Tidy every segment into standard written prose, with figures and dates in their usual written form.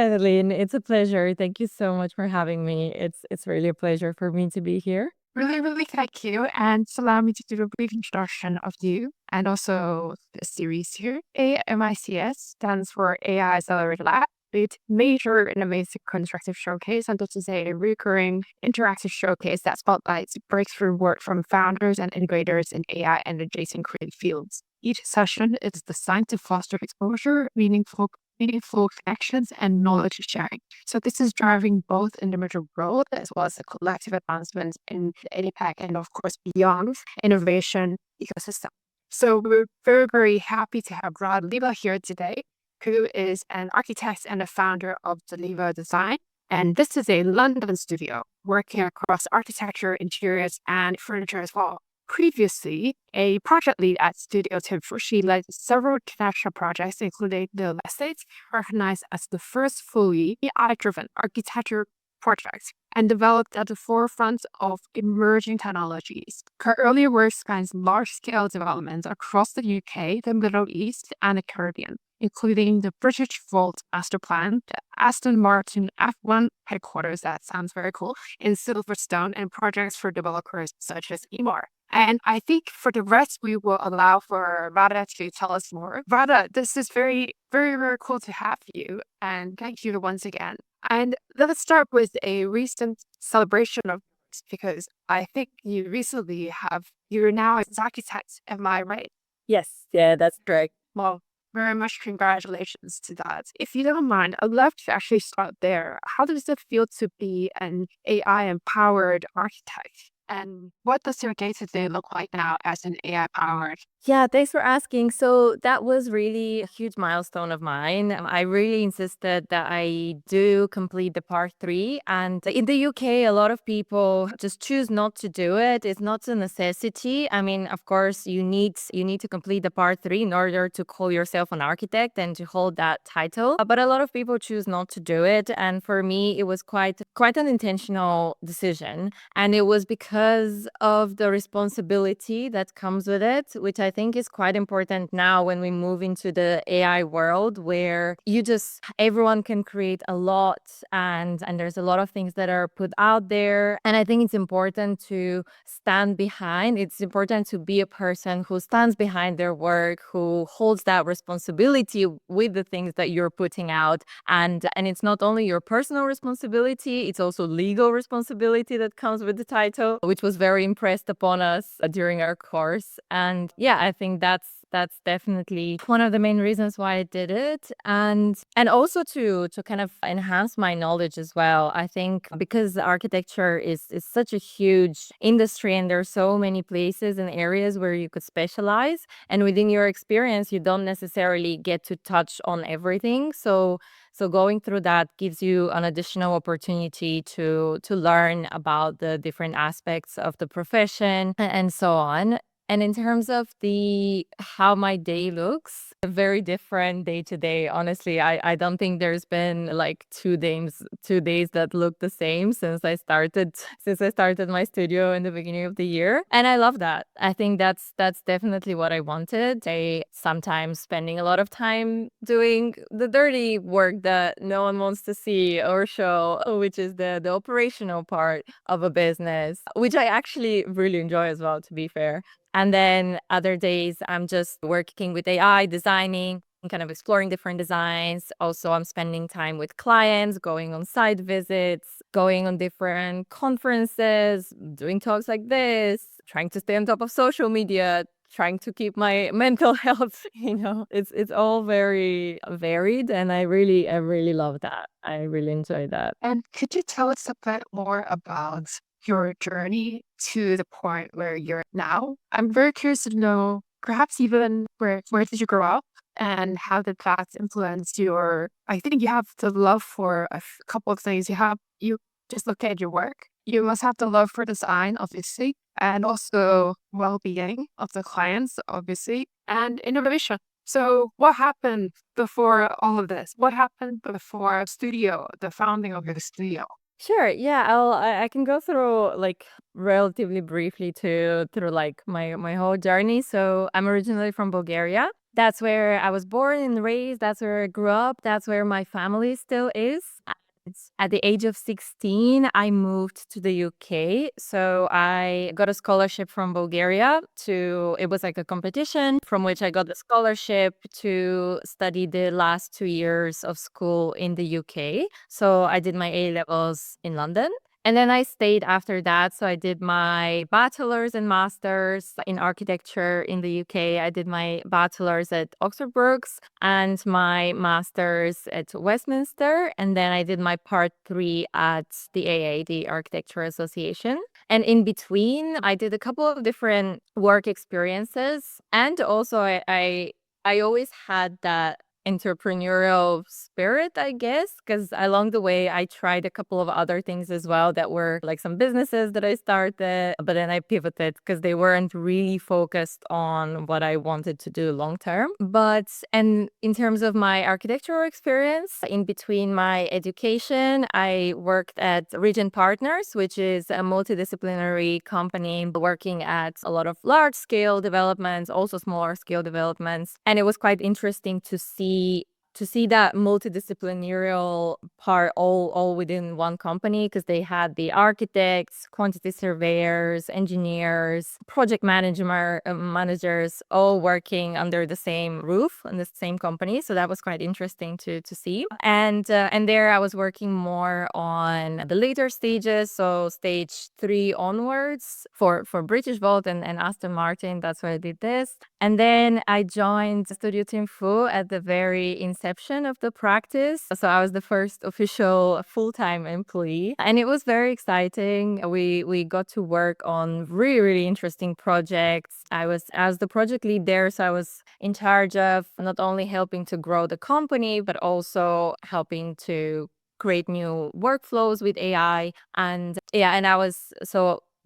Lynn, it's a pleasure. Thank you so much for having me. It's really a pleasure for me to be here. Really, really thank you. And allow me to do a brief introduction of you and also the series here. AMICS stands for AI Accelerator Lab. It's Major Innovative Constructive Showcase, and this is a recurring interactive showcase that spotlights breakthrough work from founders and innovators in AI and adjacent creative fields. Each session is designed to foster exposure, meaningful connections, and knowledge sharing. So this is driving both individual growth as well as the collective advancements in the APAC and of course beyond innovation ecosystem. So we're very, very happy to have Rada Daleva here today, who is an architect and a founder of Daleva Design. And this is a London studio working across architecture, interiors, and furniture as well. Previously, a project lead at Studio Tim she led several international projects, including the Lake Bled Estate, recognized as the first fully AI-driven architecture project and developed at the forefront of emerging technologies. Her earlier work spans large-scale developments across the UK, the Middle East, and the Caribbean, including the Britishvolt masterplan, the Aston Martin F1 Headquarters, that sounds very cool, in Silverstone, and projects for developers such as Emaar. And I think for the rest, we will allow for Rada to tell us more. Rada, this is very, very, very cool to have you. And thank you once again. And let's start with a recent celebration of yours, because I think you're now an architect. Am I right? Yes, yeah, that's correct. Well, very much congratulations to that. If you don't mind, I'd love to actually start there. How does it feel to be an AI-empowered architect? And what does your day-to-day look like now as an AI-powered? Yeah, thanks for asking. So that was really a huge milestone of mine. I really insisted that I do complete the part 3. And in the UK, a lot of people just choose not to do it. It's not a necessity. I mean, of course, you need to complete the part 3 in order to call yourself an architect and to hold that title. But a lot of people choose not to do it. And for me, it was quite an intentional decision. And it was because of the responsibility that comes with it, which I think is quite important now when we move into the AI world, where everyone can create a lot, and there's a lot of things that are put out there. And I think it's important to stand behind. It's important to be a person who stands behind their work, who holds that responsibility with the things that you're putting out. And it's not only your personal responsibility, it's also legal responsibility that comes with the title, which was very impressed upon us during our course. And yeah, I think that's definitely one of the main reasons why I did it. And also to kind of enhance my knowledge as well. I think because architecture is such a huge industry, and there are so many places and areas where you could specialize. And within your experience, you don't necessarily get to touch on everything. So going through that gives you an additional opportunity to learn about the different aspects of the profession and so on. And in terms of how my day looks, a very different day to day. Honestly, I don't think there's been like 2 days that look the same since I started my studio in the beginning of the year. And I love that. I think that's definitely what I wanted. I sometimes spending a lot of time doing the dirty work that no one wants to see or show, which is the operational part of a business, which I actually really enjoy as well, to be fair. And then other days, I'm just working with AI, designing, and kind of exploring different designs. Also, I'm spending time with clients, going on site visits, going on different conferences, doing talks like this, trying to stay on top of social media, trying to keep my mental health. It's all very varied, and I really love that. I really enjoy that. And could you tell us a bit more about your journey to the point where you're now? I'm very curious to know, perhaps even where did you grow up and how did that influence your, I think you have the love for couple of things. You just look at your work. You must have the love for design, obviously, and also well-being of the clients, obviously, and innovation. So what happened before all of this? What happened before the founding of your studio? Sure. Yeah, I can go through like relatively briefly through like my whole journey. So I'm originally from Bulgaria. That's where I was born and raised. That's where I grew up. That's where my family still is. At the age of 16, I moved to the UK. So I got a scholarship from Bulgaria it was like a competition from which I got the scholarship to study the last 2 years of school in the UK. So I did my A levels in London. And then I stayed after that. So I did my bachelor's and master's in architecture in the UK. I did my bachelor's at Oxford Brookes and my master's at Westminster. And then I did my part 3 at the AA, the Architecture Association. And in between, I did a couple of different work experiences. And also, I always had that entrepreneurial spirit, I guess, because along the way I tried a couple of other things as well that were like some businesses that I started, but then I pivoted because they weren't really focused on what I wanted to do long term. And in terms of my architectural experience, in between my education, I worked at Regent Partners, which is a multidisciplinary company working at a lot of large scale developments, also smaller scale developments. And it was quite interesting to see that multidisciplinary part all within one company, because they had the architects, quantity surveyors, engineers, project managers all working under the same roof in the same company. So that was quite interesting to see. And there I was working more on the later stages, so stage 3 onwards for Britishvolt and Aston Martin. That's where I did this. And then I joined Studio Team Fu at the very inception of the practice. So I was the first official full-time employee. And it was very exciting. We got to work on really, really interesting projects. I was the project lead there, so I was in charge of not only helping to grow the company, but also helping to create new workflows with AI. And I was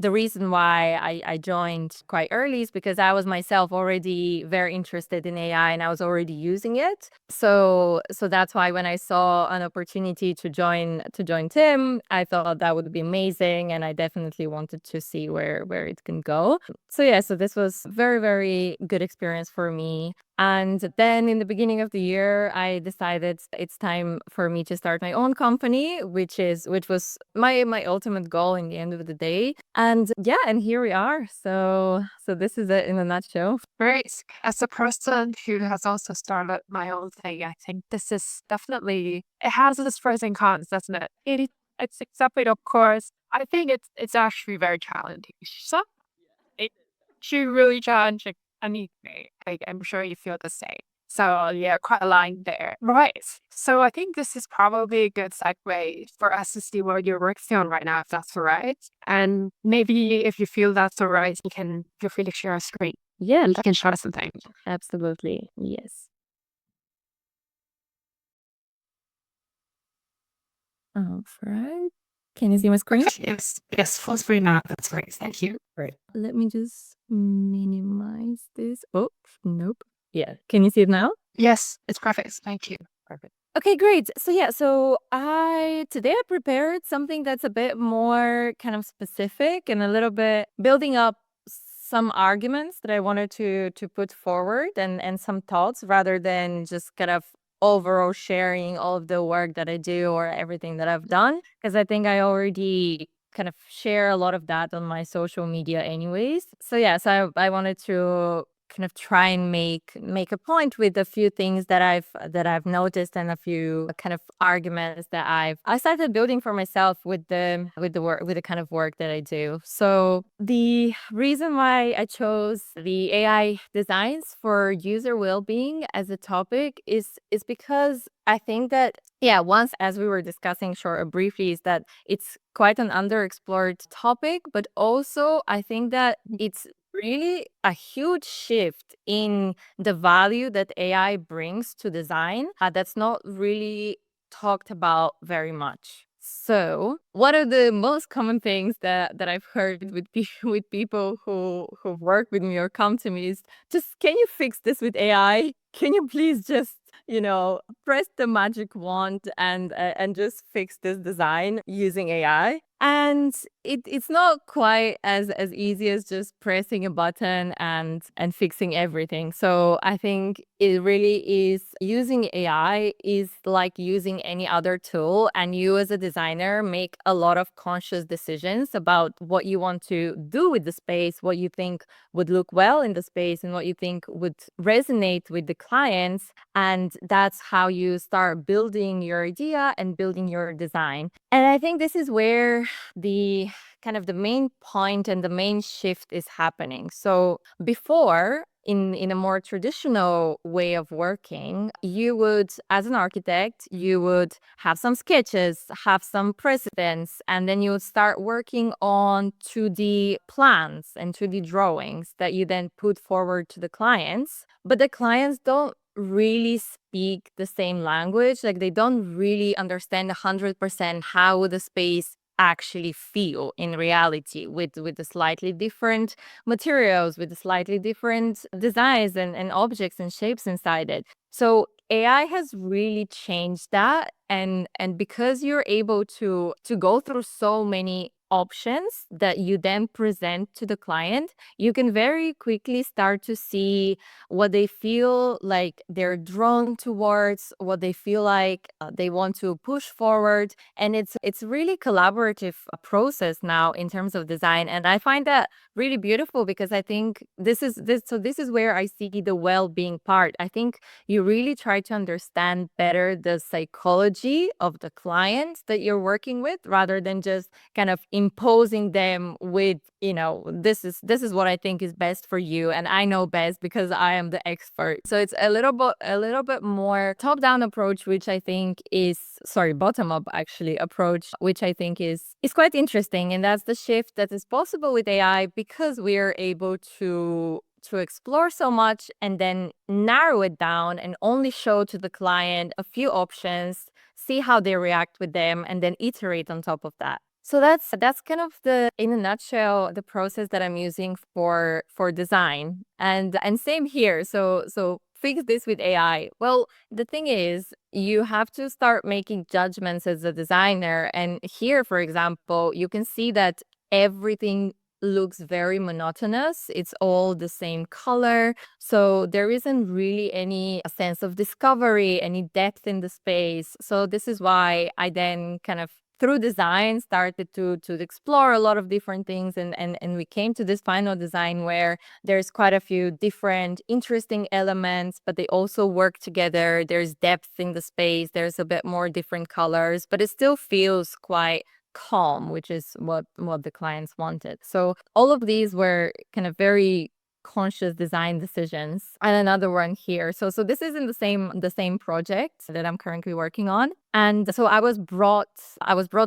the reason why I joined quite early is because I was myself already very interested in AI and I was already using it. So that's why when I saw an opportunity to join Tim, I thought that would be amazing, and I definitely wanted to see where it can go. So this was very, very good experience for me. And then in the beginning of the year, I decided it's time for me to start my own company, which was my ultimate goal in the end of the day. And here we are. So this is it in a nutshell. Great. As a person who has also started my own thing, I think this is definitely, it has its pros and cons, doesn't it? It's accepted, of course. I think it's actually very challenging. So it's actually really challenging. Anything. I'm sure you feel the same. So yeah, quite aligned there. Right. So I think this is probably a good segue for us to see what you're working on right now, if that's all right. And maybe if you feel that's all right, you can feel free to share a screen. Yeah, You can show us something. absolutely. Yes. All right. Can you see my screen? Yes, full screen now. That's great. Thank you. Right. Let me just minimize this. Oh, nope. Yeah. Can you see it now? Yes, it's perfect. Thank you. Perfect. Okay, great. So today I prepared something that's a bit more kind of specific and a little bit building up some arguments that I wanted to put forward and some thoughts, rather than just kind of overall sharing all of the work that I do or everything that I've done, because I think I already kind of share a lot of that on my social media anyways. So I wanted to kind of try and make a point with a few things that I've noticed, and a few kind of arguments that I started building for myself with the work, with the kind of work that I do. So the reason why I chose the AI designs for user well-being as a topic is because I think that once, as we were discussing briefly, is that it's quite an underexplored topic, but also I think that it's really a huge shift in the value that AI brings to design that's not really talked about very much. So one of the most common things that I've heard with with people who work with me or come to me is just, can you fix this with AI? Can you please just press the magic wand and just fix this design using AI? And it's not quite as easy as just pressing a button and fixing everything. So I think it really is, using AI is like using any other tool, and you as a designer make a lot of conscious decisions about what you want to do with the space, what you think would look well in the space, and what you think would resonate with the clients. And that's how you start building your idea and building your design. And I think this is where the kind of the main point and the main shift is happening. So before, in a more traditional way of working, you would, as an architect, you would have some sketches, have some precedents, and then you would start working on 2D plans and 2D drawings that you then put forward to the clients. But the clients don't really speak the same language. Like, they don't really understand 100% how the space actually feel in reality, with the slightly different materials, with the slightly different designs and objects and shapes inside it. So AI has really changed that, and because you're able to go through so many options that you then present to the client, you can very quickly start to see what they feel like they're drawn towards, what they feel like they want to push forward. And it's really collaborative process now in terms of design. And I find that really beautiful, because I think this is where I see the well-being part. I think you really try to understand better the psychology of the client that you're working with, rather than just kind of imposing them with, this is what I think is best for you, and I know best because I am the expert. So it's a little bit more top-down approach, which I think is, sorry, bottom-up actually approach, which I think is quite interesting. And that's the shift that is possible with AI, because we are able to explore so much and then narrow it down and only show to the client a few options, see how they react with them, and then iterate on top of that. So that's kind of, the in a nutshell, the process that I'm using for design. And same here. So fix this with AI. Well, the thing is, you have to start making judgments as a designer. And here, for example, you can see that everything looks very monotonous. It's all the same color. So there isn't really any sense of discovery, any depth in the space. So this is why I then kind of, through design, started to explore a lot of different things, and we came to this final design where there's quite a few different interesting elements, but they also work together. There's depth in the space, there's a bit more different colors, but it still feels quite calm, which is what the clients wanted. So all of these were kind of very conscious design decisions. And another one here. So this is in the same project that I'm currently working on. And so I was brought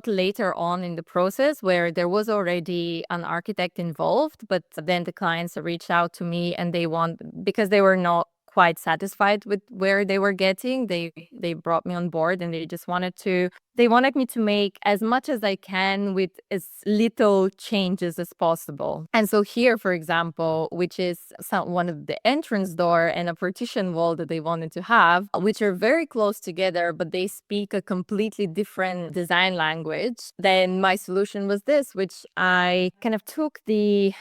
later on in the process, where there was already an architect involved, but then the clients reached out to me, and because they were not quite satisfied with where they were getting, they brought me on board, and they wanted me to make as much as I can with as little changes as possible. And so here, for example, which is one of the entrance door and a partition wall that they wanted to have, which are very close together, but they speak a completely different design language, then my solution was this, which I kind of took the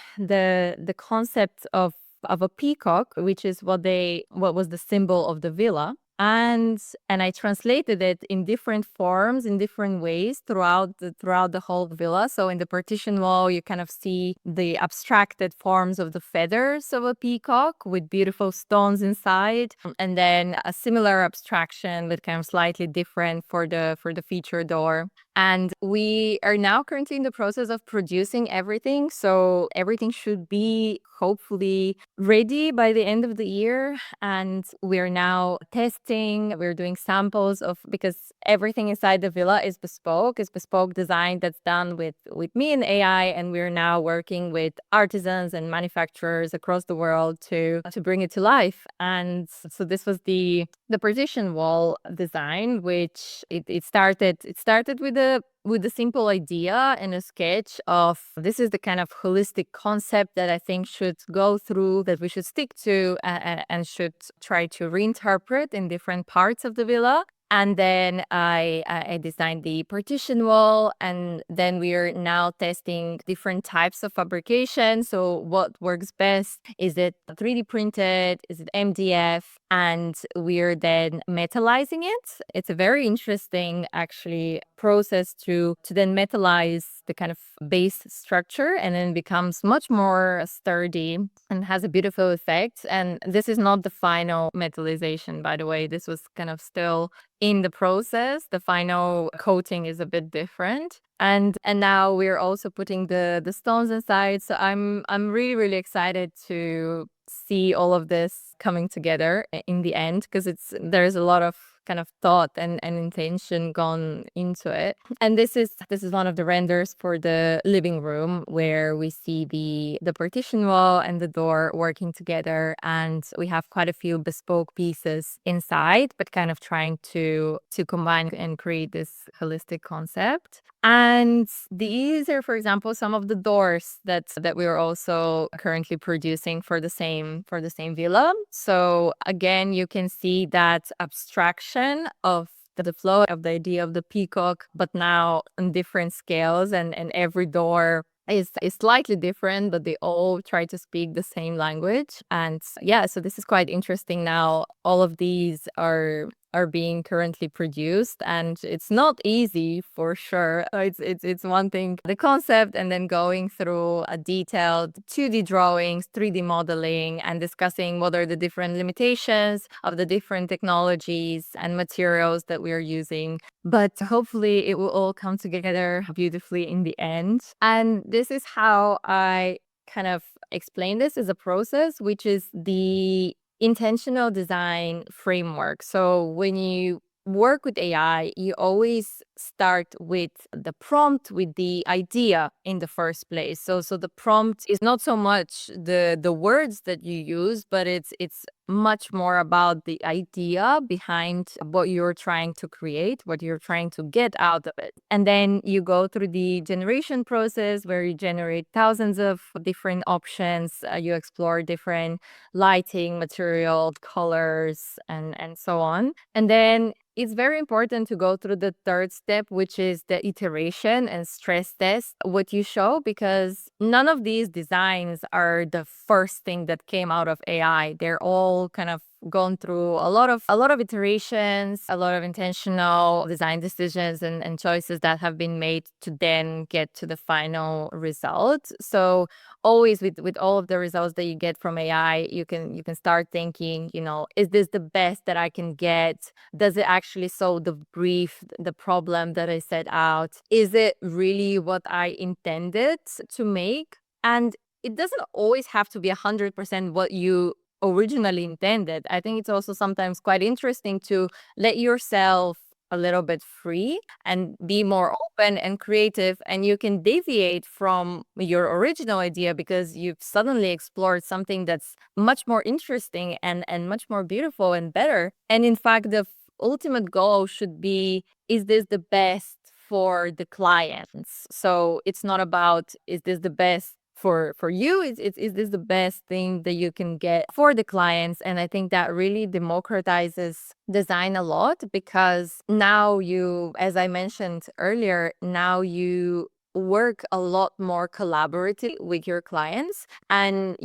concept of a peacock, which is what was the symbol of the villa. And I translated it in different forms, in different ways throughout the whole villa. So in the partition wall, you kind of see the abstracted forms of the feathers of a peacock with beautiful stones inside, and then a similar abstraction, but kind of slightly different for the feature door. And we are now currently in the process of producing everything. So everything should be hopefully ready by the end of the year. And we're now testing, we're doing samples because everything inside the villa is bespoke design that's done with me and AI. And we're now working with artisans and manufacturers across the world to bring it to life. And so this was the partition wall design, which it started with a simple idea and a sketch of, this is the kind of holistic concept that I think should go through, that we should stick to, and should try to reinterpret in different parts of the villa. And then I designed the partition wall, and then we are now testing different types of fabrication. So what works best? Is it 3D printed? Is it MDF? And we're then metallizing it. It's a very interesting actually process to then metallize the kind of base structure, and then becomes much more sturdy and has a beautiful effect. And this is not the final metallization, by the way. This was kind of still in the process. The final coating is a bit different. And now we're also putting the stones inside. So I'm really excited to see all of this coming together in the end, because there's a lot of kind of thought and intention gone into it. And this is one of the renders for the living room, where we see the partition wall and the door working together, and we have quite a few bespoke pieces inside, but kind of trying to combine and create this holistic concept. And these are, for example, some of the doors that we are also currently producing for the same villa. So again, you can see that abstraction of the flow of the idea of the peacock, but now on different scales, and every door is slightly different, but they all try to speak the same language. And yeah, so this is quite interesting. Now all of these are being currently produced, and it's not easy for sure. It's one thing, the concept, and then going through a detailed 2D drawings, 3D modeling, and discussing what are the different limitations of the different technologies and materials that we are using. But hopefully it will all come together beautifully in the end. And this is how I kind of explain this as a process, which is the intentional design framework. So when you work with AI, you always start with the prompt, with the idea in the first place. So the prompt is not so much the words that you use, but it's much more about the idea behind what you're trying to create, what you're trying to get out of it. And then you go through the generation process, where you generate thousands of different options. You explore different lighting, material, colors, and so on. And then it's very important to go through the third step, which is the iteration and stress test what you show, because none of these designs are the first thing that came out of AI. They're all kind of gone through a lot of iterations, a lot of intentional design decisions and choices that have been made to then get to the final result. So always with all of the results that you get from AI, you can start thinking, is this the best that I can get? Does it actually solve the brief, the problem that I set out? Is it really what I intended to make? And it doesn't always have to be 100% what you originally intended. I think it's also sometimes quite interesting to let yourself a little bit free and be more open and creative, and you can deviate from your original idea because you've suddenly explored something that's much more interesting and much more beautiful and better. And in fact, the ultimate goal should be, is this the best for the clients? So it's not about, is this the best for you? Is this the best thing that you can get for the clients? And I think that really democratizes design a lot, because now you, as I mentioned earlier, now you work a lot more collaboratively with your clients, and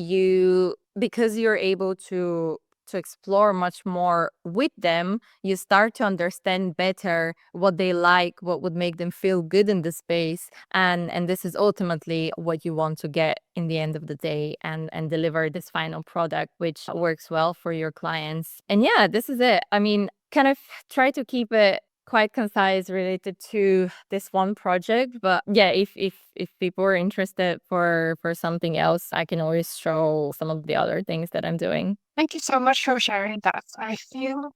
because you're able to explore much more with them, you start to understand better what they like, what would make them feel good in the space. And this is ultimately what you want to get in the end of the day, and deliver this final product, which works well for your clients. And yeah, this is it. I mean, kind of try to keep it quite concise related to this one project. But yeah, if people are interested for something else, I can always show some of the other things that I'm doing. Thank you so much for sharing that. I feel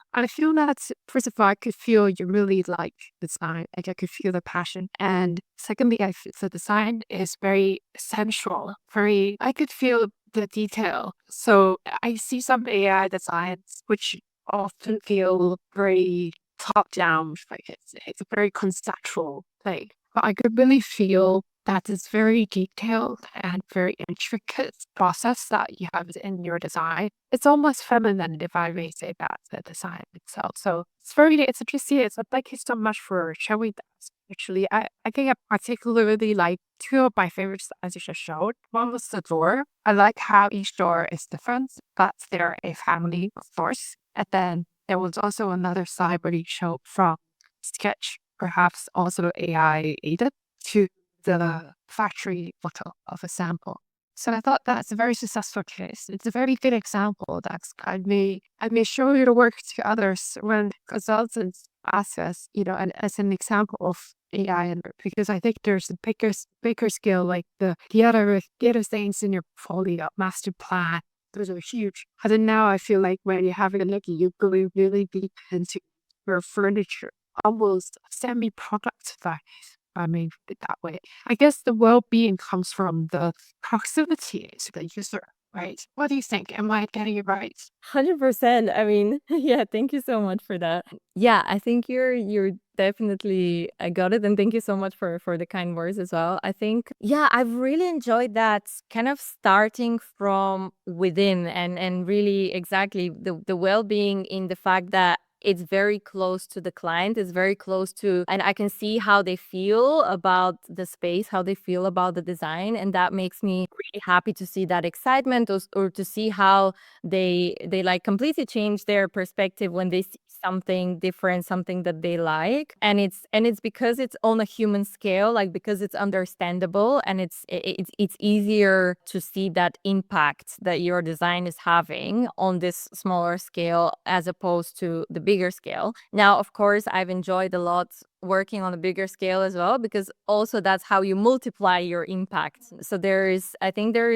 that, first of all, I could feel you really like design. Like I could feel the passion. And secondly, I feel the design is very sensual. I could feel the detail. So I see some AI designs which often feel very top down, like it's a very conceptual thing. But I could really feel that is very detailed and very intricate process that you have in your design. It's almost feminine, if I may say that, the design itself. So it's interesting. So thank you so much for showing that. Actually, I think I particularly like two of my favorites as you just showed. One was the door. I like how each door is different, but they're a family, of course. And then there was also another side where you showed from sketch, perhaps also AI aided, to the factory photo of a sample. So I thought that's a very successful case. It's a very good example that I may show your work to others when consultants ask us, and as an example of AI, and because I think there's a bigger scale, like the other things in your portfolio, master plan. Those are huge. And then now I feel like when you're having a look, you go really deep into your furniture, almost semi-product value. I mean, put it that way. I guess the well-being comes from the proximity to the user, right? What do you think? Am I getting it right? 100%. I mean, yeah, thank you so much for that. Yeah, I think you're definitely I got it, and thank you so much for the kind words as well. I think yeah, I've really enjoyed that kind of starting from within and really exactly the well-being in the fact that it's very close to the client, it's very close to, and I can see how they feel about the space, how they feel about the design, and that makes me really happy to see that excitement, or to see how they like completely change their perspective when they see something different, something that they like, and it's because it's on a human scale, like because it's understandable, and it's easier to see that impact that your design is having on this smaller scale as opposed to the bigger scale. Now, of course, I've enjoyed a lot working on a bigger scale as well, because also that's how you multiply your impact. So I think there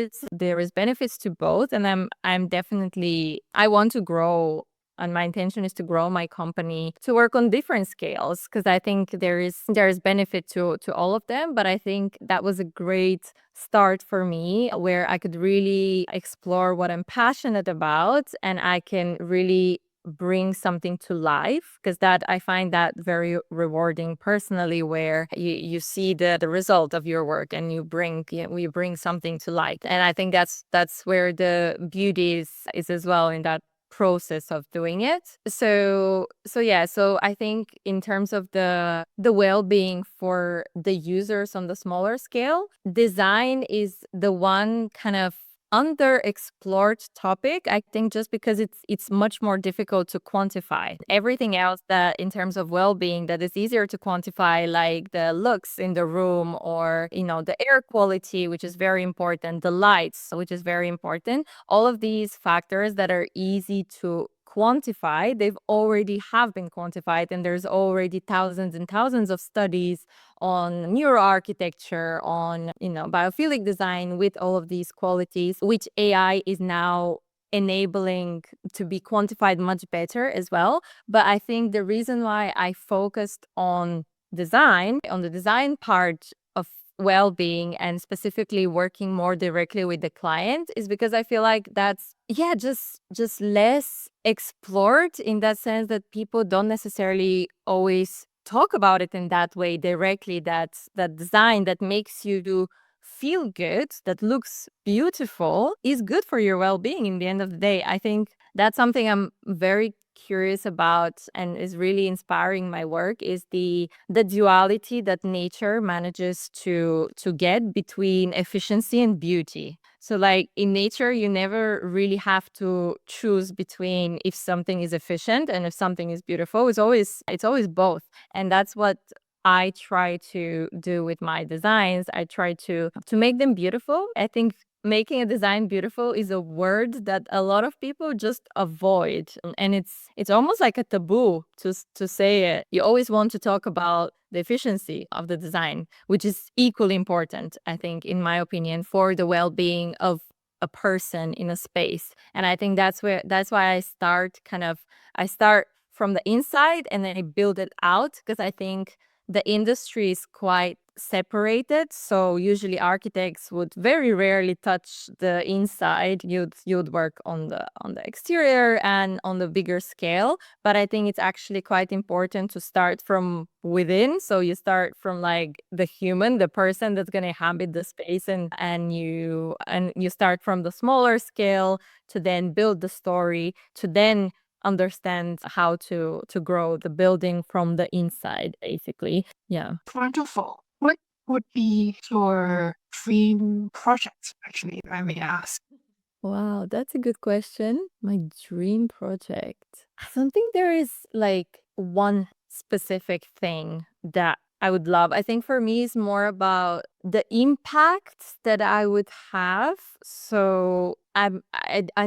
is benefits to both, and I'm definitely, I want to grow, and my intention is to grow my company to work on different scales, because I think there is benefit to all of them. But I think that was a great start for me, where I could really explore what I'm passionate about, and I can really bring something to life, because that I find that very rewarding personally, where you see the result of your work, and you bring something to light. And I think that's where the beauty is as well, in that process of doing it. So yeah, so I think in terms of the well-being for the users on the smaller scale, design is the one kind of underexplored topic, I think, just because it's much more difficult to quantify. Everything else that in terms of well-being that is easier to quantify, like the looks in the room, or the air quality, which is very important, the lights, which is very important, all of these factors that are easy to quantify, they've already have been quantified, and there's already thousands and thousands of studies on neuroarchitecture, on biophilic design, with all of these qualities, which AI is now enabling to be quantified much better as well. But I think the reason why I focused on the design part of well-being, and specifically working more directly with the client, is because I feel like that's just less explored, in that sense that people don't necessarily always talk about it in that way directly, that design that makes you feel good, that looks beautiful, is good for your well-being in the end of the day. I think that's something I'm very curious about, and is really inspiring my work, is the duality that nature manages to get between efficiency and beauty. So like in nature, you never really have to choose between if something is efficient and if something is beautiful. It's always both. And that's what I try to do with my designs. I try to make them beautiful. I think making a design beautiful is a word that a lot of people just avoid, and it's almost like a taboo to say it. You always want to talk about the efficiency of the design, which is equally important, I think, in my opinion, for the well-being of a person in a space. And I think that's why I start from the inside, and then I build it out, because I think the industry is quite separated. So usually architects would very rarely touch the inside. You'd work on the exterior and on the bigger scale. But I think it's actually quite important to start from within. So you start from like the human, the person that's gonna inhabit the space, and you start from the smaller scale to then build the story, to then understand how to grow the building from the inside, basically. Yeah. Wonderful. What would be your dream project, actually, if I may ask? Wow, that's a good question. My dream project. I don't think there is like one specific thing that I would love. I think for me it's more about the impact that I would have. So I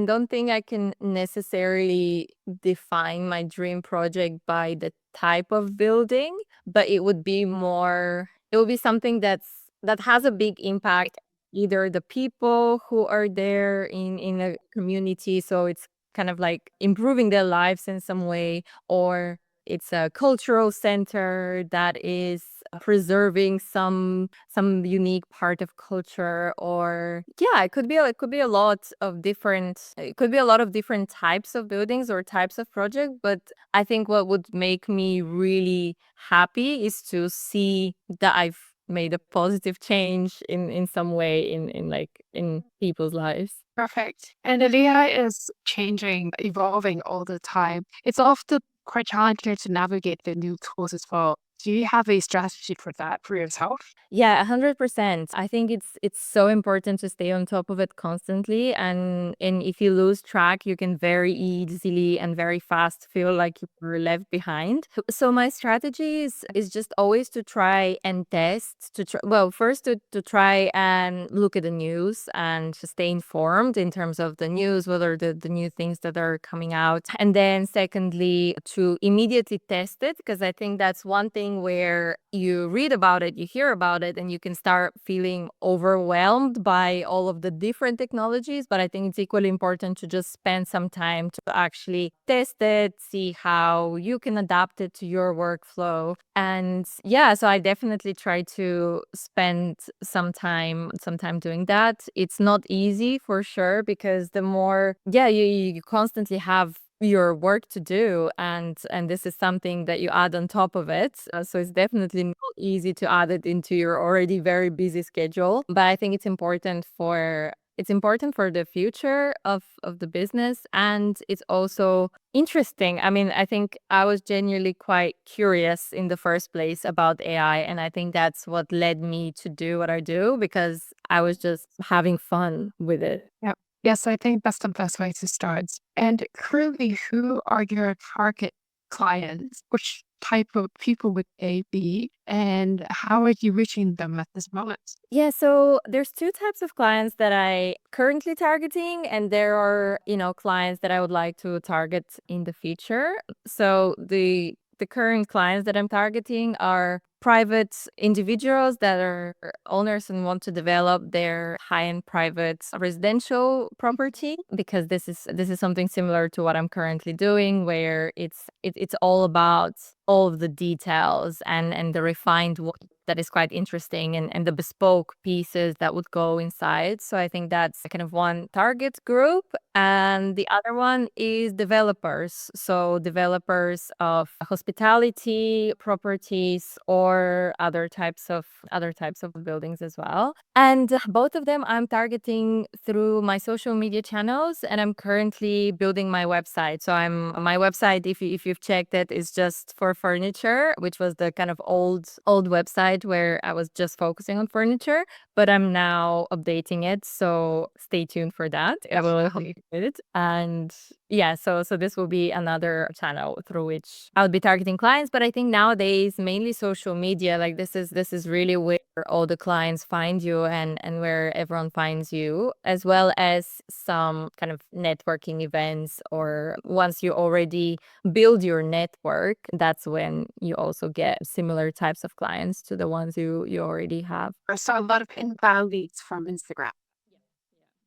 don't think I can necessarily define my dream project by the type of building, but it would be something that has a big impact, either the people who are there in a community, so it's kind of like improving their lives in some way, or it's a cultural center that is preserving some unique part of culture, or yeah, it could be a lot of different types of buildings or types of project. But I think what would make me really happy is to see that I've made a positive change in some way in people's lives. Perfect. And the AI is changing, evolving all the time. It's often quite challenging to navigate the new tools as well. Do you have a strategy for that for yourself? Yeah, 100%. I think it's so important to stay on top of it constantly, and if you lose track, you can very easily and very fast feel like you're left behind. So my strategy is just always to try and test, well, first to try and look at the news and to stay informed in terms of the news, whether the new things that are coming out. And then secondly, to immediately test it, because I think that's one thing where you read about it, you hear about it, and you can start feeling overwhelmed by all of the different technologies. But I think it's equally important to just spend some time to actually test it, see how you can adapt it to your workflow. And yeah, so I definitely try to spend some time doing that. It's not easy for sure, because the more, yeah, you constantly have your work to do, and this is something that you add on top of it. So it's definitely not easy to add it into your already very busy schedule. But I think it's important for the future of the business, and it's also interesting. I mean, I think I was genuinely quite curious in the first place about AI, and I think that's what led me to do what I do, because I was just having fun with it. Yeah. Yes, I think that's the best way to start. And currently, who are your target clients? Which type of people would they be? And how are you reaching them at this moment? Yeah, so there's two types of clients that I currently targeting, and there are, clients that I would like to target in the future. So the current clients that I'm targeting are private individuals that are owners and want to develop their high-end private residential property, because this is something similar to what I'm currently doing, where it's all about all of the details and the refined work that is quite interesting, and the bespoke pieces that would go inside. So I think that's kind of one target group. And the other one is developers. So developers of hospitality properties, or other types of buildings as well. And both of them I'm targeting through my social media channels, and I'm currently building my website. So my website, if you've checked it, is just for furniture, which was the kind of old website where I was just focusing on furniture, but I'm now updating it. So stay tuned for that. I will help you with it. And yeah, so this will be another channel through which I'll be targeting clients. But I think nowadays mainly social media, like this is really where all the clients find you, and where everyone finds you, as well as some kind of networking events, or once you already build your network, that's when you also get similar types of clients to the ones you already have. I saw a lot of inbound leads from Instagram.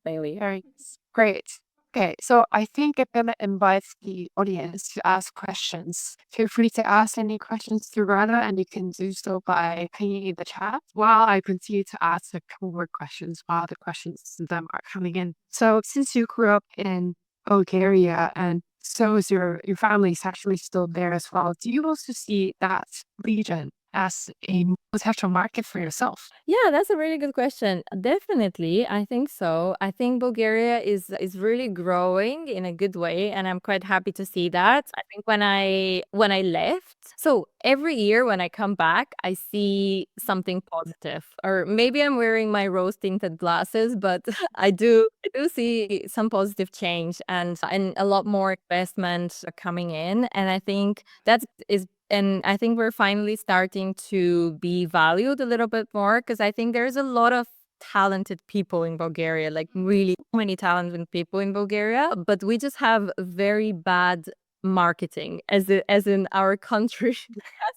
Daily. Very great. Okay, so I think I'm gonna invite the audience to ask questions. Feel free to ask any questions to Rada, and you can do so by pinging in the chat while I continue to ask the more questions while the questions to them are coming in. So since you grew up in Bulgaria and so is your family is actually still there as well, do you also see that region as a potential market for yourself? Yeah, that's a really good question. Definitely, I think so. I think Bulgaria is really growing in a good way, and I'm quite happy to see that. I think when I left, so every year when I come back, I see something positive. Or maybe I'm wearing my rose-tinted glasses, but I do see some positive change and a lot more investment coming in. And I think that is and I think we're finally starting to be valued a little bit more because I think there's a lot of talented people in Bulgaria, like really many talented people in Bulgaria, but we just have very bad marketing as in our country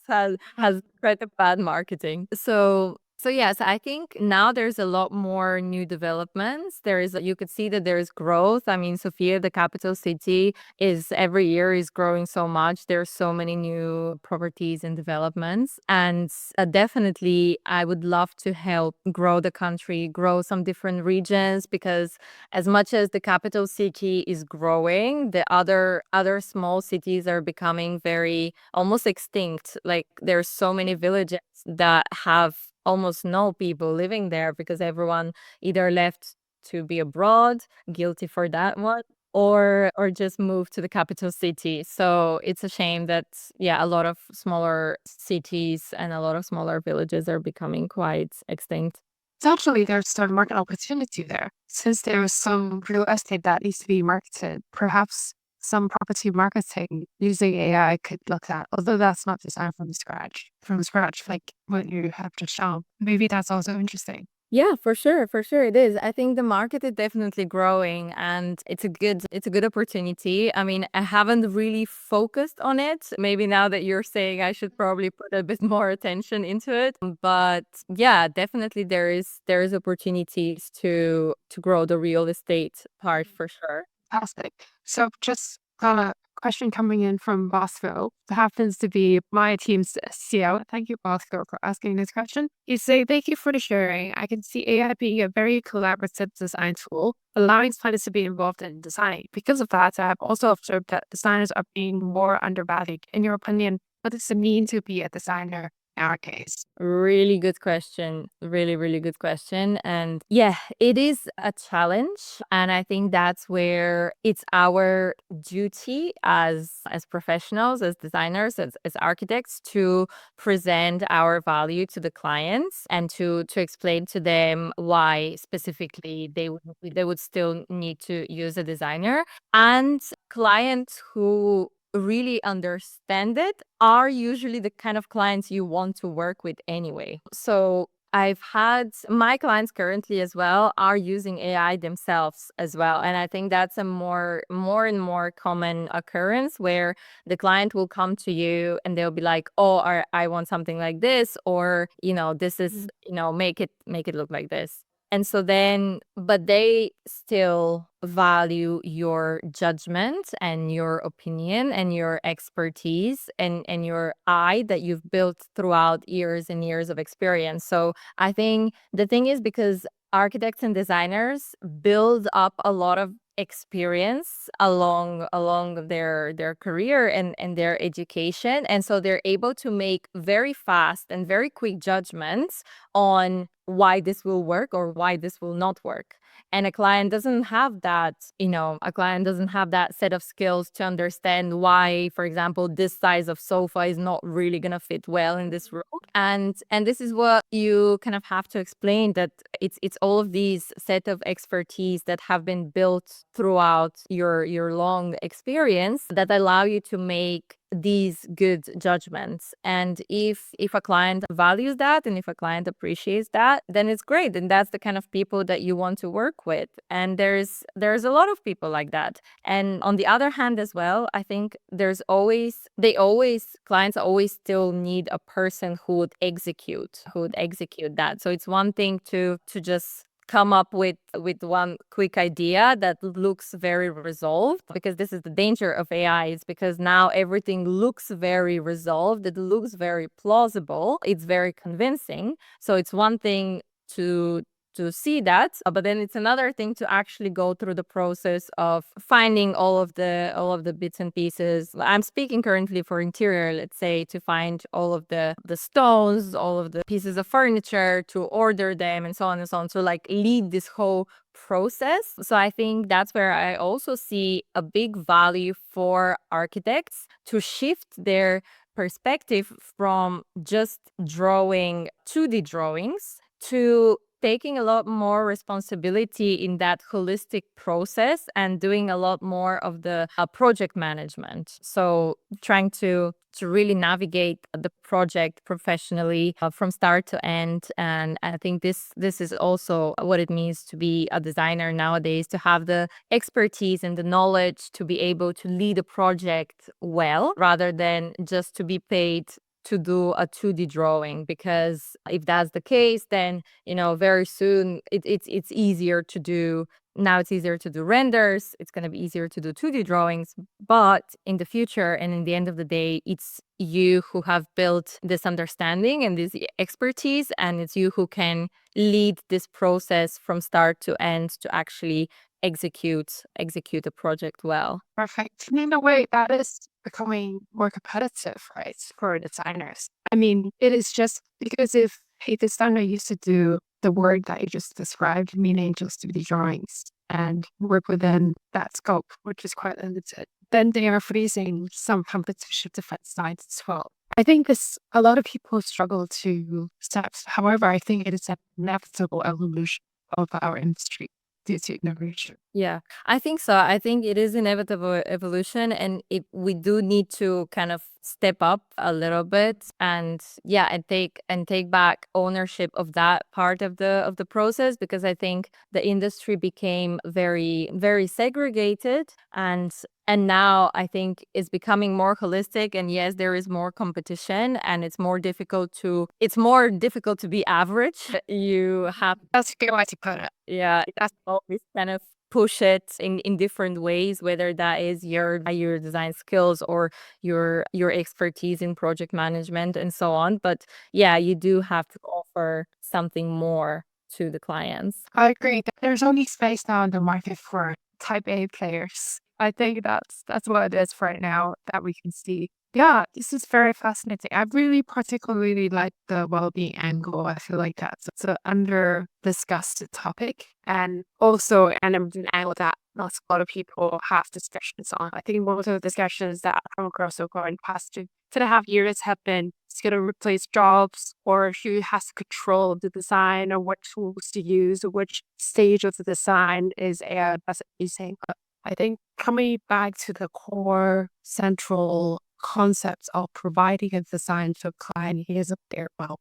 has quite a bad marketing. So yes, I think now there's a lot more new developments. You could see that there is growth. I mean, Sofia, the capital city, is every year is growing so much. There's so many new properties and developments. And definitely, I would love to help grow the country, grow some different regions, because as much as the capital city is growing, the other small cities are becoming very almost extinct. Like there's so many villages that have almost no people living there because everyone either left to be abroad, guilty for that one, or just moved to the capital city. So it's a shame that yeah, a lot of smaller cities and a lot of smaller villages are becoming quite extinct. Essentially, there's a market opportunity there. Since there is some real estate that needs to be marketed, perhaps some property marketing using AI could look at, although that's not designed from scratch, like what you have just shown. Maybe that's also interesting. Yeah, for sure it is. I think the market is definitely growing and it's a good opportunity. I mean, I haven't really focused on it. Maybe now that you're saying I should probably put a bit more attention into it. But yeah, definitely there is opportunities to grow the real estate part for sure. Fantastic. So just got a question coming in from Bosco. It happens to be my team's CEO. Thank you, Bosco, for asking this question. You say, thank you for the sharing. I can see AI being a very collaborative design tool, allowing designers to be involved in design. Because of that, I have also observed that designers are being more undervalued. In your opinion, what does it mean to be a designer nowadays? Really good question. Really, really good question. And yeah, it is a challenge. And I think that's where it's our duty as professionals, as designers, as architects to present our value to the clients and to explain to them why specifically they would still need to use a designer. And clients who really understand it are usually the kind of clients you want to work with anyway. So I've had my clients currently as well are using AI themselves as well. And I think that's a more and more common occurrence where the client will come to you and they'll be like, oh, I want something like this, or, this is, make it look like this. And so then, but they still value your judgment and your opinion and your expertise and your eye that you've built throughout years and years of experience. So I think the thing is because architects and designers build up a lot of experience along their career and their education, and so they're able to make very fast and very quick judgments on why this will work or why this will not work. And a client doesn't have that set of skills to understand why, for example, this size of sofa is not really going to fit well in this room. And this is what you kind of have to explain, that it's all of these set of expertise that have been built throughout your long experience that allow you to make these good judgments. And if a client values that and if a client appreciates that, then it's great, and that's the kind of people that you want to work with. And there's a lot of people like that. And on the other hand as well, I think clients always still need a person who would execute that. So it's one thing to just come up with one quick idea that looks very resolved, because this is the danger of AI, is because now everything looks very resolved, it looks very plausible, it's very convincing. So it's one thing to see that, but then it's another thing to actually go through the process of finding all of the bits and pieces. I'm speaking currently for interior, let's say, to find all of the stones, all of the pieces of furniture, to order them, and so on and so on, to like lead this whole process. So I think that's where I also see a big value for architects to shift their perspective from just drawing 2D drawings to taking a lot more responsibility in that holistic process and doing a lot more of the project management. So trying to really navigate the project professionally from start to end. And I think this is also what it means to be a designer nowadays, to have the expertise and the knowledge to be able to lead a project well, rather than just to be paid to do a 2D drawing. Because if that's the case, then very soon it's easier to do. Now it's easier to do renders, it's going to be easier to do 2D drawings, but in the future and in the end of the day, it's you who have built this understanding and this expertise, and it's you who can lead this process from start to end to actually execute a project well. Perfect. And in a way, that is becoming more competitive, right, for designers. I mean, it is just because if a designer used to do the work that you just described, meaning just to the drawings and work within that scope, which is quite limited, then they are facing some competition defense sides as well. I think a lot of people struggle to step. However, I think it is an inevitable evolution of our industry due to innovation. Yeah, I think so. I think it is inevitable evolution, and we do need to kind of step up a little bit, and take back ownership of that part of the process, because I think the industry became very, very segregated, and now I think it's becoming more holistic. And yes, there is more competition, and it's more difficult to be average. You have, That's a good way to put it. yeah, that's always kind of push it in different ways, whether that is your design skills or your expertise in project management and so on. But yeah, you do have to offer something more to the clients. I agree. There's only space now in the market for type A players. I think that's what it is right now that we can see. Yeah, this is very fascinating. I really particularly like the well-being angle. I feel like that's an under discussed topic, and also an angle that not a lot of people have discussions on. I think most of the discussions that I've come across so far in the past 2.5 years have been it's going to replace jobs, or who has control of the design, or what tools to use, or which stage of the design is AI best using. I think coming back to the core central concepts of providing a design to a client is up there well.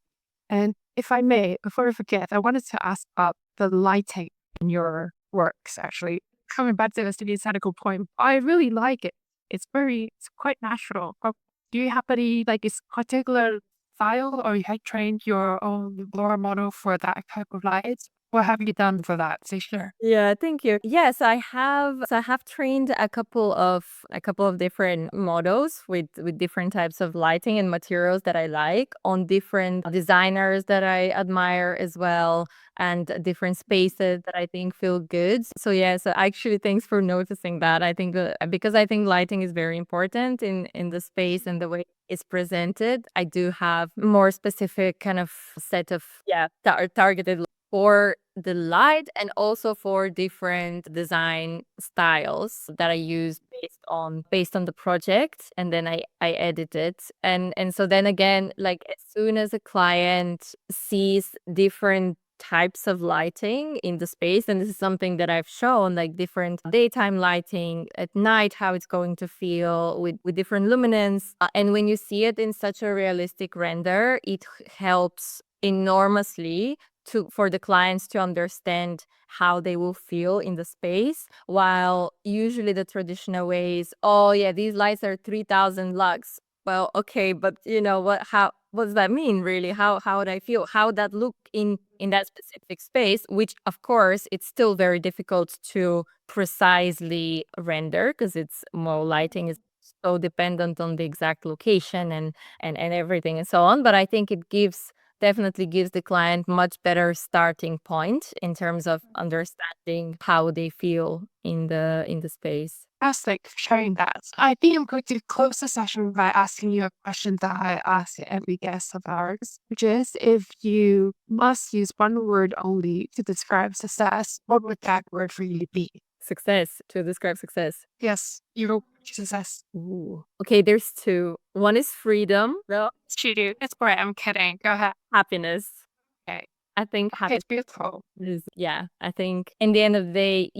And if I may, before I forget, I wanted to ask about the lighting in your works, actually. Coming back to the technical point, I really like it. It's quite natural. Do you have any, like, is particular style, or you have trained your own lore model for that type of light? What have you done for that? Say sure. Yeah, thank you. Yes, I have. So I have trained a couple of different models with different types of lighting and materials that I like, on different designers that I admire as well, and different spaces that I think feel good. So yes, actually, thanks for noticing that. I think because I think lighting is very important in the space and the way it's presented. I do have more specific kind of set of targeted for the light, and also for different design styles that I use based on the project, and then I edit it. And so then again, like, as soon as a client sees different types of lighting in the space, and this is something that I've shown, like different daytime lighting, at night how it's going to feel with different luminance, and when you see it in such a realistic render, it helps enormously for the clients to understand how they will feel in the space. While usually the traditional way is, oh yeah, these lights are 3000 lux, Well, okay, but what does that mean really? How would I feel? How would that look in that specific space, which of course it's still very difficult to precisely render because it's more lighting is so dependent on the exact location and everything and so on. But I think it definitely gives the client much better starting point in terms of understanding how they feel in the space. Fantastic for sharing that. I think I'm going to close the session by asking you a question that I ask every guest of ours, which is if you must use one word only to describe success, what would that word for you be? Success, to describe success. Yes, your success. Ooh. Okay, there's two. One is freedom. No, Studio. It's great. I'm kidding. Go ahead. happiness. Okay. I think Okay, it's beautiful. yeah, I think in the end of the day,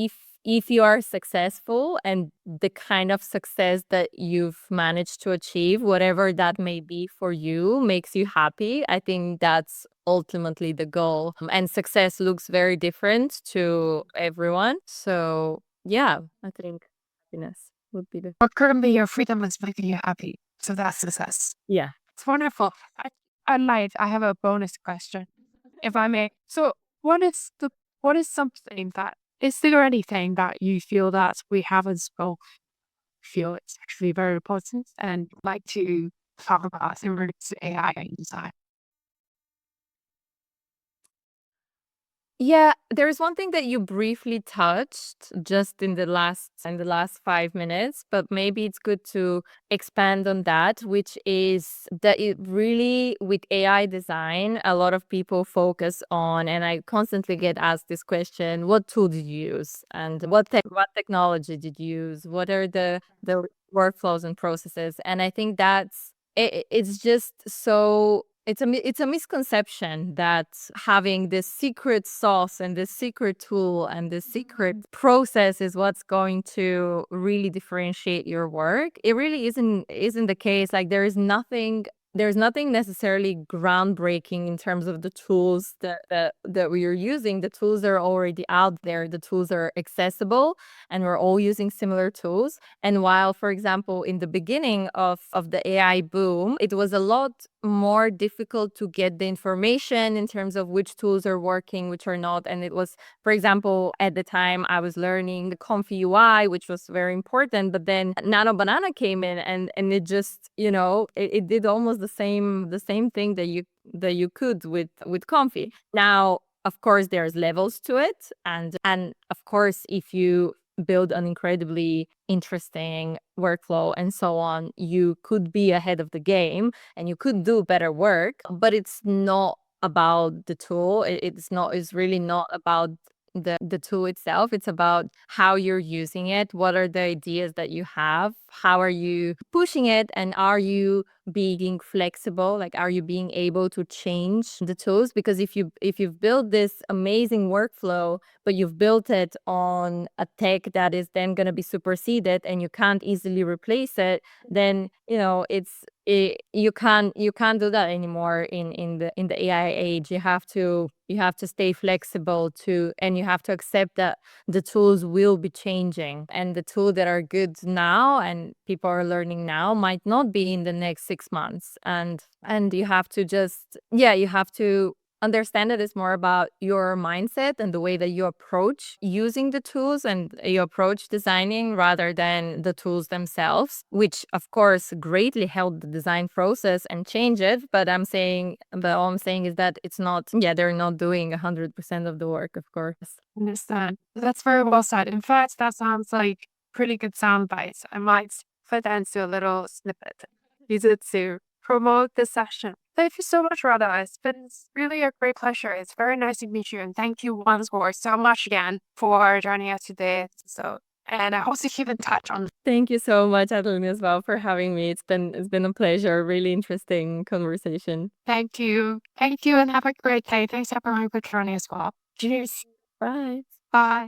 if you are successful and the kind of success that you've managed to achieve, whatever that may be for you, makes you happy, I think that's ultimately the goal. And success looks very different to everyone. So yeah, I think happiness would be the But currently, your freedom is making you happy. So that's success. yeah. It's wonderful. I lied. I have a bonus question, if I may. So, what is something that is there anything that you feel that we haven't spoke feel it's actually very important and like to talk about in regards to AI and design? Yeah, there's one thing that you briefly touched just in the last 5 minutes, but maybe it's good to expand on that, which is that it really with AI design, a lot of people focus on, and I constantly get asked this question: what tool did you use, and what technology did you use? What are the workflows and processes? And I think it's just so it's a misconception that having this secret sauce and this secret tool and this secret process is what's going to really differentiate your work. It really isn't the case. Like there's nothing necessarily groundbreaking in terms of the tools that we are using. The tools are already out there. The tools are accessible, and we're all using similar tools. And while, for example, in the beginning of the AI boom, it was a lot more difficult to get the information in terms of which tools are working, which are not. And it was, for example, at the time I was learning the Comfy UI, which was very important. But then Nano Banana came in and it just, it did almost the same thing that you could with Comfy. Now, of course, there's levels to it. And of course, if you build an incredibly interesting workflow and so on, you could be ahead of the game and you could do better work, but it's not about the tool. It's really not about the tool itself. It's about how you're using it. What are the ideas that you have? How are you pushing it? And are you being flexible? Like, are you being able to change the tools? Because if you've built this amazing workflow, but you've built it on a tech that is then going to be superseded and you can't easily replace it, then you can't do that anymore in the AI age. You have to stay flexible and you have to accept that the tools will be changing, and the tools that are good now and people are learning now might not be in the next 6 months. And you have to you have to understand that it's more about your mindset and the way that you approach using the tools and you approach designing rather than the tools themselves, which of course greatly help the design process and change it. But all I'm saying is that it's not, they're not doing 100% of the work, of course. Understand. That's very well said. In fact, that sounds like pretty good sound bites. I might put that into a little snippet. Use it to promote the session. Thank you so much, Rada. It's been really a great pleasure. It's very nice to meet you. And thank you once more so much again for joining us today. And I hope to keep in touch on. Thank you so much, Adeline, as well, for having me. It's been a pleasure. Really interesting conversation. Thank you. Thank you and have a great day. Thanks everyone for joining as well. Cheers. Bye. Bye.